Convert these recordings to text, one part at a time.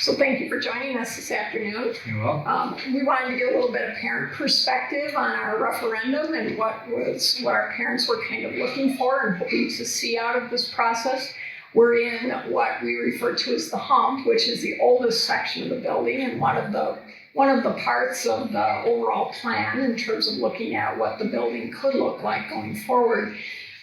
So thank you for joining us this afternoon. You're welcome. We wanted to get a little bit of parent perspective on our referendum and what our parents were kind of looking for and hoping to see out of this process. We're in what we refer to as the hump, which is the oldest section of the building and one of the parts of the overall plan in terms of looking at what the building could look like going forward.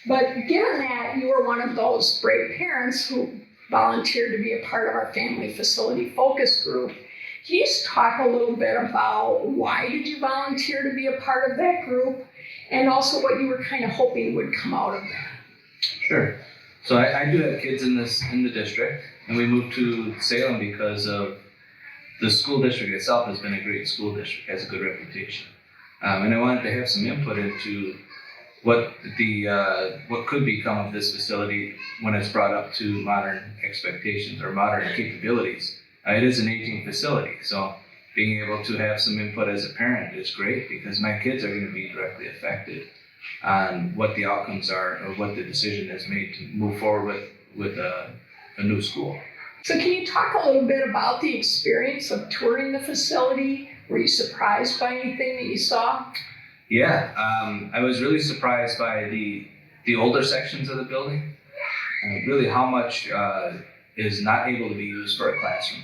But given that you were one of those brave parents who volunteered to be a part of our family facility focus group, can you just talk a little bit about why did you volunteer to be a part of that group and also what you were kind of hoping would come out of that? Sure. So I do have kids in the district, and we moved to Salem because of the school district itself has been a great school district, has a good reputation. And I wanted to have some input into what could become of this facility when it's brought up to modern expectations or modern capabilities. It is an aging facility, so being able to have some input as a parent is great because my kids are going to be directly affected on what the outcomes are or what the decision is made to move forward with a new school. So can you talk a little bit about the experience of touring the facility? Were you surprised by anything that you saw? Yeah, I was really surprised by the older sections of the building, really how much is not able to be used for a classroom,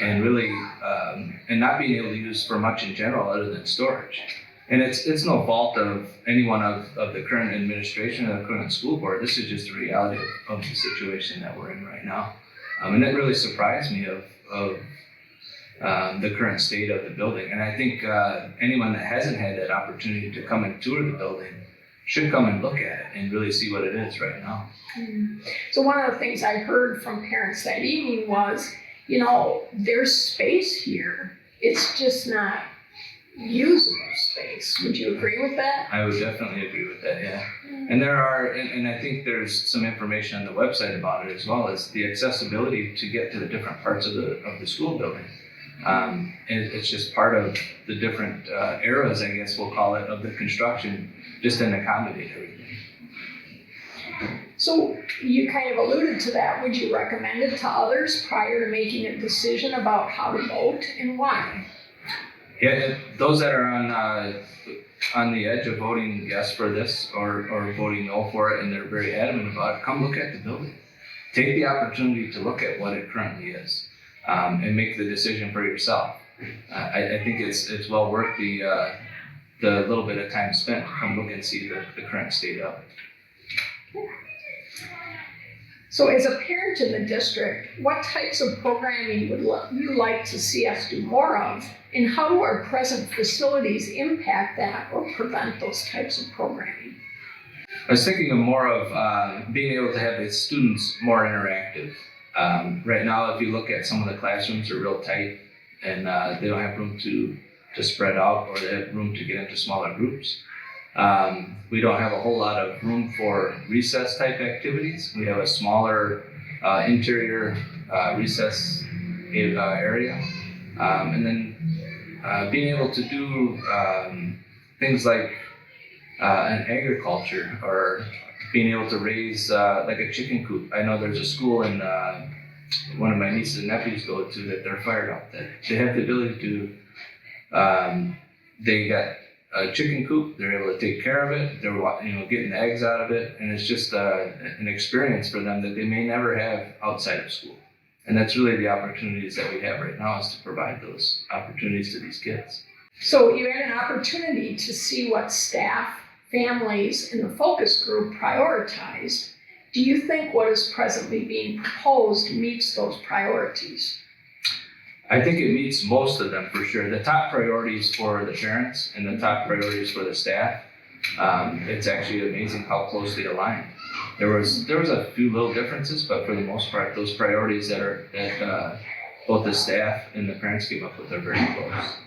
and really and not being able to use for much in general other than storage. And it's no fault of anyone of the current administration or the current school board. This is just a reality of the situation that we're in right now. And it really surprised me of the current state of the building. And I think anyone that hasn't had that opportunity to come and tour the building should come and look at it and really see what it is right now. So one of the things I heard from parents that evening was, there's space here. It's just not usable space. Would you agree with that? I would definitely agree with that, yeah. And there are, and I think there's some information on the website about it as well, as the accessibility to get to the different parts of the school building. And it's just part of the different eras, I guess we'll call it, of the construction, just to accommodate everything. So you kind of alluded to that. Would you recommend it to others prior to making a decision about how to vote and why? Yeah, those that are on the edge of voting yes for this or voting no for it, and they're very adamant about it, come look at the building. Take the opportunity to look at what it currently is. And make the decision for yourself. I think it's well worth the little bit of time spent to come look and see the current state of it. So as a parent in the district, what types of programming would you like to see us do more of, and how do our present facilities impact that or prevent those types of programming? I was thinking of more of being able to have the students more interactive. Right now, if you look at some of the classrooms, are real tight, and they don't have room to spread out, or they have room to get into smaller groups. We don't have a whole lot of room for recess type activities. We have a smaller interior recess area, and then being able to do things like an agriculture or being able to raise like a chicken coop. I know there's a school in one of my nieces and nephews go to that they're fired up that they have the ability to, they got a chicken coop, they're able to take care of it, they're getting the eggs out of it, and it's just an experience for them that they may never have outside of school. And that's really the opportunities that we have right now, is to provide those opportunities to these kids. So you had an opportunity to see what staff, families in the focus group prioritized. Do you think what is presently being proposed meets those priorities? I think it meets most of them for sure. The top priorities for the parents and the top priorities for the staff, it's actually amazing how closely aligned. There was a few little differences, but for the most part, those priorities that both the staff and the parents came up with are very close.